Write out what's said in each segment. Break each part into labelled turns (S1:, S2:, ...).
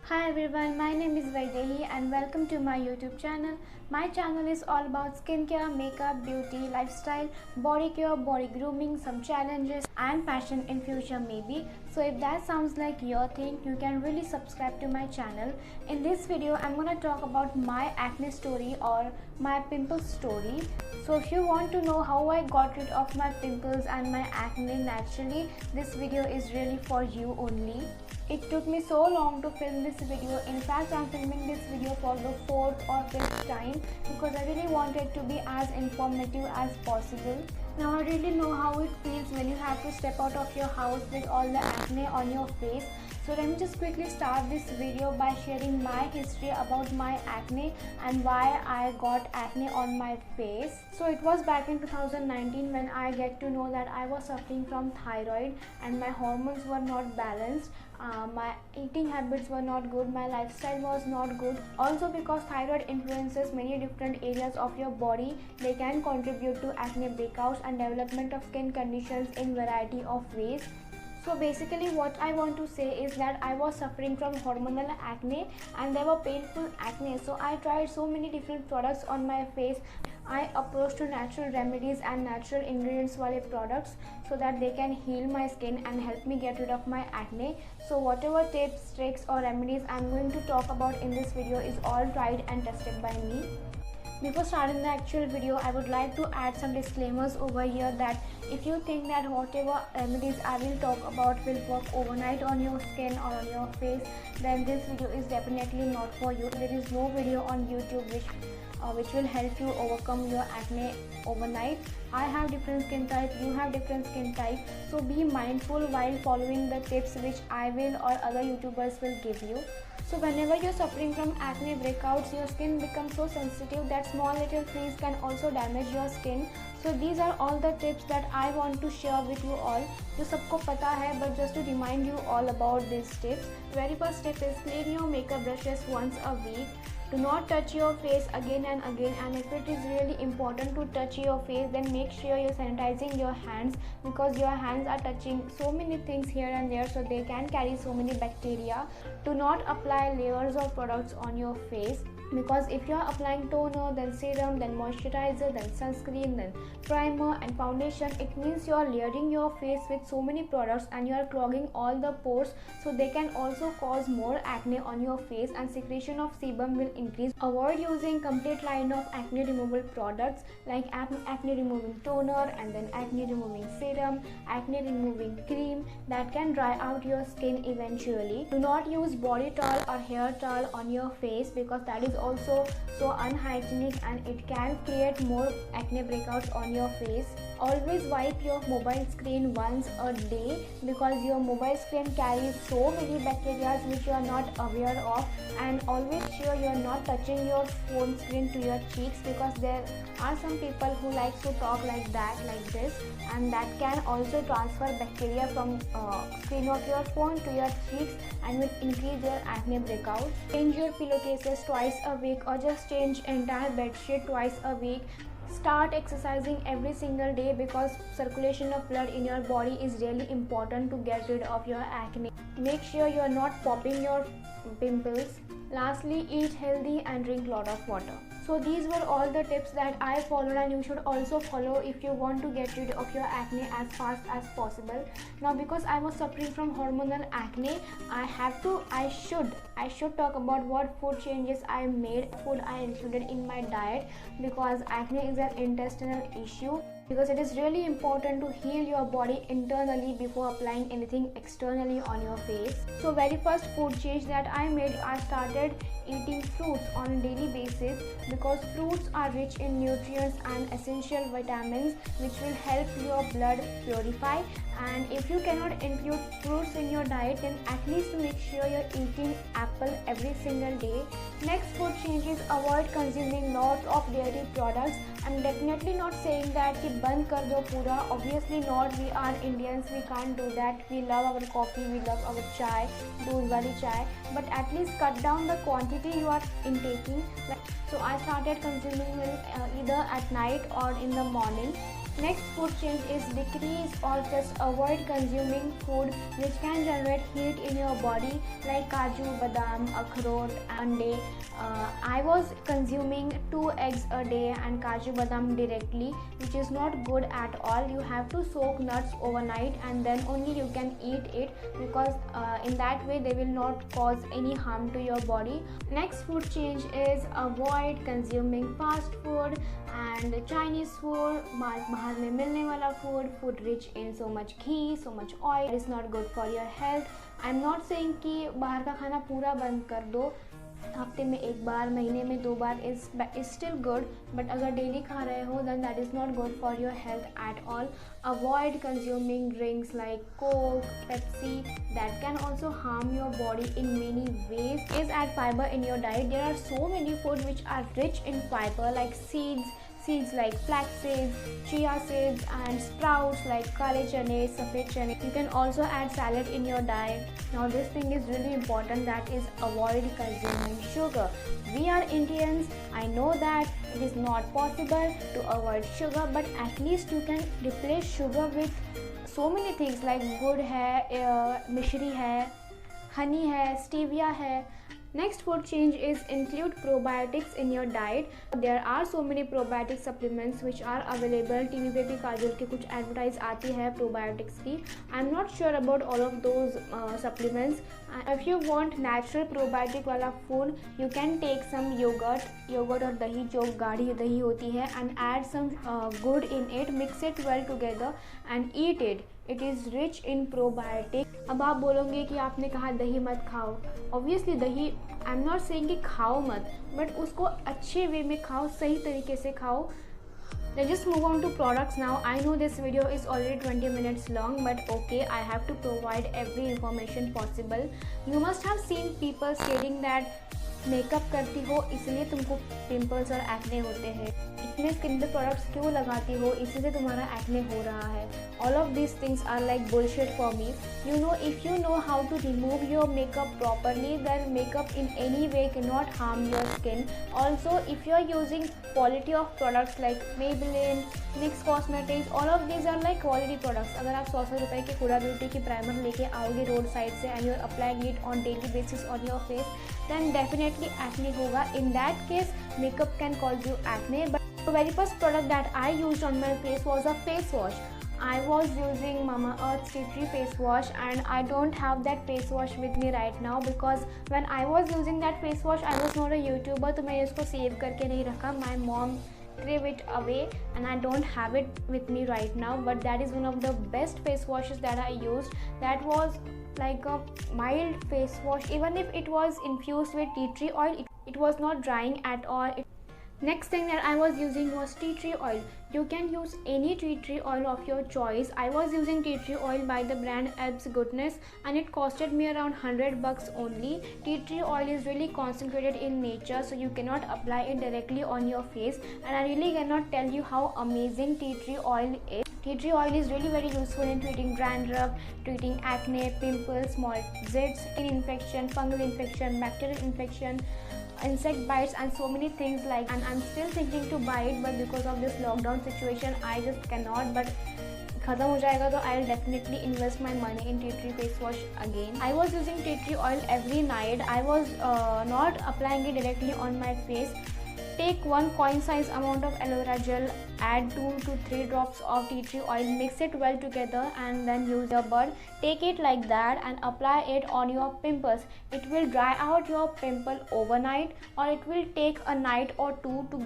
S1: Hi everyone, my name is Vaidehi and welcome to my YouTube channel. My channel is all about skincare, makeup, beauty, lifestyle, body care, body grooming, some challenges and passion in future maybe. So if that sounds like your thing, you can really subscribe to my channel. In this video, I'm gonna talk about my acne story or my pimple story. So if you want to know how I got rid of my pimples and my acne naturally, this video is really for you only. It took me so long to film this video. In fact, I'm filming this video for the 4th or 5th time because I really wanted to be as informative as possible. Now I really know how it feels when you have to step out of your house with all the acne on your face. So let me just quickly start this video by sharing my history about my acne and why I got acne on my face. So it was back in 2019 when I get to know that I was suffering from thyroid and my hormones were not balanced. My eating habits were not good, my lifestyle was not good. Also because thyroid influences many different areas of your body, they can contribute to acne breakouts and development of skin conditions in variety of ways. So basically what I want to say is that I was suffering from hormonal acne and they were painful acne. So I tried so many different products on my face. I approached to natural remedies and natural ingredients wale products so that they can heal my skin and help me get rid of my acne. So whatever tips, tricks or remedies I'm going to talk about in this video is all tried and tested by me. Before starting the actual video, I would like to add some disclaimers over here that if you think that whatever remedies I will talk about will work overnight on your skin or on your face, then this video is definitely not for you. There is no video on YouTube which will help you overcome your acne overnight. I have different skin type, you have different skin type, so be mindful while following the tips which I will or other YouTubers will give you. So whenever you're suffering from acne breakouts, your skin becomes so sensitive that small little fleas can also damage your skin. So these are all the tips that I want to share with you all. जो सबको पता है, but just to remind you all about these tips. Very first tip is clean your makeup brushes once a week. Do not touch your face again and again, and if it is really important to touch your face, then make sure you're sanitizing your hands because your hands are touching so many things here and there, so they can carry so many bacteria. Do not apply layers of products on your face because if you are applying toner, then serum, then moisturizer, then sunscreen, then primer and foundation, it means you are layering your face with so many products and you are clogging all the pores, so they can also cause more acne on your face and secretion of sebum will increase. Avoid using complete line of acne removal products like acne removing toner and then acne removing serum, acne removing cream that can dry out your skin eventually. Do not use body towel or hair towel on your face because that is also so unhygienic and it can create more acne breakouts on your face. Always wipe your mobile screen once a day because your mobile screen carries so many bacteria which you are not aware of, and always sure you are not touching your phone screen to your cheeks because there are some people who like to talk like that, like this, and that can also transfer bacteria from screen of your phone to your cheeks and will increase your acne breakouts. Change your pillowcases twice a week or just change entire bedsheet twice a week. Start exercising every single day because circulation of blood in your body is really important to get rid of your acne. Make sure you are not popping your pimples. Lastly, eat healthy and drink lot of water. So these were all the tips that I followed and you should also follow if you want to get rid of your acne as fast as possible. Now because I was suffering from hormonal acne, I should talk about what food changes I made, food I included in my diet, because acne is an intestinal issue. Because it is really important to heal your body internally before applying anything externally on your face. So very first food change that I made, I started eating fruits on a daily basis because fruits are rich in nutrients and essential vitamins which will help your blood purify. And if you cannot include fruits in your diet, then at least make sure you're eating apple every single day. Next food change is avoid consuming lot of dairy products. I'm definitely not saying that कि बंद कर दो पूरा. Obviously not. We are Indians. We can't do that. We love our coffee. We love our chai, दूध वाली chai. But at least cut down the quantity you are intaking. So I started consuming milk either at night or in the morning. Next food change is decrease or just avoid consuming food which can generate heat in your body like kaju, badam, akhrot, ande. I was consuming 2 eggs a day and kaju badam directly, which is not good at all. You have to soak nuts overnight and then only you can eat it, because in that way they will not cause any harm to your body. Next food change is avoid consuming fast food and Chinese food, बाहर में मिलने वाला food rich in so much ghee, so much oil is not good for your health. I'm not saying कि बाहर का खाना पूरा बंद कर दो, हफ्ते में एक बार, महीने में 2 बार is still good, but अगर डेली खा रहे हो then that is not good for your health at all. Avoid consuming drinks like Coke, Pepsi, that can also harm your body in many ways. Is add fiber in your diet. There are so many foods which are rich in fiber like seeds like flax seeds, chia seeds, and sprouts like kale chane, safed chane. You can also add salad in your diet. Now this thing is really important, that is avoid consuming sugar. We are Indians. I know that it is not possible to avoid sugar, but at least you can replace sugar with so many things like gur hai, mishri hai, honey hai, stevia hai. Next food change is include probiotics in your diet. There are so many probiotic supplements which are available. TV पे भी काजल के कुछ advertise आती है probiotics की. I'm not sure about all of those supplements. If you want natural probiotic वाला food, you can take some yogurt और दही, जो गाढ़ी दही होती है, and add some good in it. Mix it well together and eat it. It is rich in probiotic. अब आप बोलोगे कि आपने कहा दही मत खाओ. Obviously दही आई एम नॉट सेइंग कि खाओ मत, बट उसको अच्छे वे में खाओ, सही तरीके से खाओ. Let's just move on to products now. I know this video is already 20 minutes long, but okay, I have to provide every information possible. You must have seen people stating that makeup करती हो इसलिए तुमको pimples और acne होते हैं, इतने skin पे products क्यों लगाती हो इसी से तुम्हारा एक्ने हो रहा है. All of this things are like bullshit for me. You know, if you know how to remove your makeup properly, then makeup in any way cannot harm your skin. Also, if you are using quality of products like Maybelline, NYX Cosmetics, all of these are like quality products. अगर आप 100 रुपए की Hooda beauty की primer लेके आओगे road side से and you are applying it on daily basis on your face, then definitely acne होगा. In that case, makeup can cause you acne. But the very first product that I used on my face was a face wash. I was using Mamaearth Tea Tree face wash, and I don't have that face wash with me right now because when I was using that face wash, I was not a YouTuber, तो मैंने इसको save करके नहीं रखा. My mom threw it away and I don't have it with me right now, but that is one of the best face washes that I used. That was like a mild face wash. Even if it was infused with tea tree oil, it was not drying at all. Next thing that I was using was tea tree oil. You can use any tea tree oil of your choice. I was using tea tree oil by the brand Ebbs Goodness, and it costed me around $100 only. Tea tree oil is really concentrated in nature, so you cannot apply it directly on your face, and I really cannot tell you how amazing tea tree oil is. Tea tree oil is really very useful in treating dandruff, treating acne, pimples, small zits, skin infection, fungal infection, bacterial infection, insect bites, and so many things like. And I'm still thinking to buy it, but because of this lockdown situation I just cannot. But खत्म हो जाएगा तो I'll definitely invest my money in tea tree face wash again. I was using tea tree oil every night. I was not applying it directly on my face. Take 1 coin size amount of aloe vera gel, add 2 to 3 drops of tea tree oil, mix it well together, and then use your bud. Take it like that and apply it on your pimples. It will dry out your pimple overnight, or it will take a night or 2 to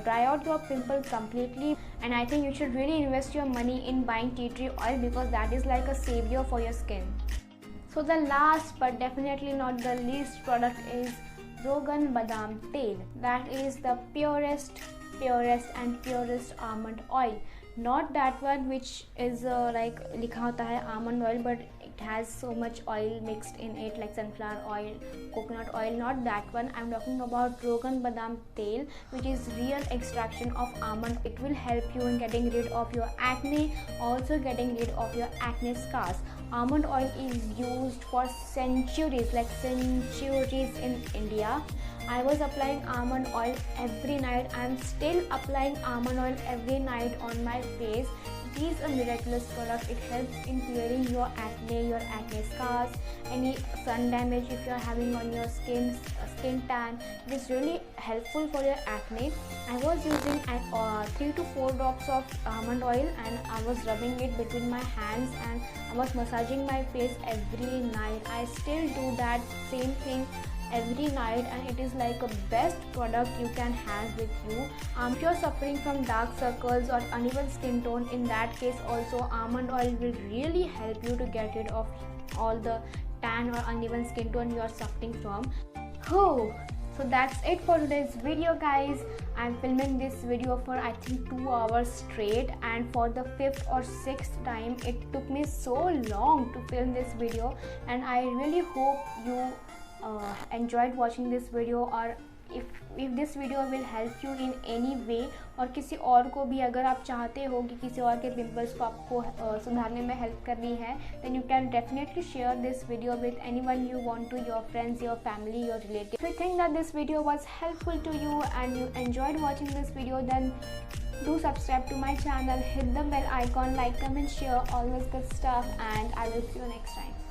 S1: dry out your pimple completely. And I think you should really invest your money in buying tea tree oil because that is like a savior for your skin. So the last but definitely not the least product is Rogan Badam Tel. That is the purest and purest almond oil. Not that one which is like लिखा होता है almond oil, but it has so much oil mixed in it like sunflower oil, coconut oil. Not that one. I'm talking about Rogan Badam Tel, which is real extraction of almond. It will help you in getting rid of your acne, also getting rid of your acne scars. almond oil is used for centuries, like centuries in India. I was applying almond oil every night. I'm still applying almond oil every night on my face. It is a miraculous product. It helps in clearing your acne scars, any sun damage if you are having on your skin tan. It is really helpful for your acne. I was using 3 to 4 drops of almond oil, and I was rubbing it between my hands, and I was massaging my face every night. I still do that same thing every night, and it is like a best product you can have with you. If you're suffering from dark circles or uneven skin tone, in that case also almond oil will really help you to get rid of all the tan or uneven skin tone you are suffering from. So that's it for today's video, guys. I'm filming this video for I think 2 hours straight, and for the 5th or 6th time. It took me so long to film this video, and I really hope you enjoyed watching this video, or if this video will help you in any way, और किसी और को भी अगर आप चाहते हो कि किसी और के पिंपल्स को आपको सुधारने में हेल्प करनी है, then you can definitely share this video with anyone you want to, your friends, your family, your relatives. If you think that this video was helpful to you and you enjoyed watching this video, then do subscribe to my channel, hit the bell icon, like, comment, share, all this good stuff, and I will see you next time.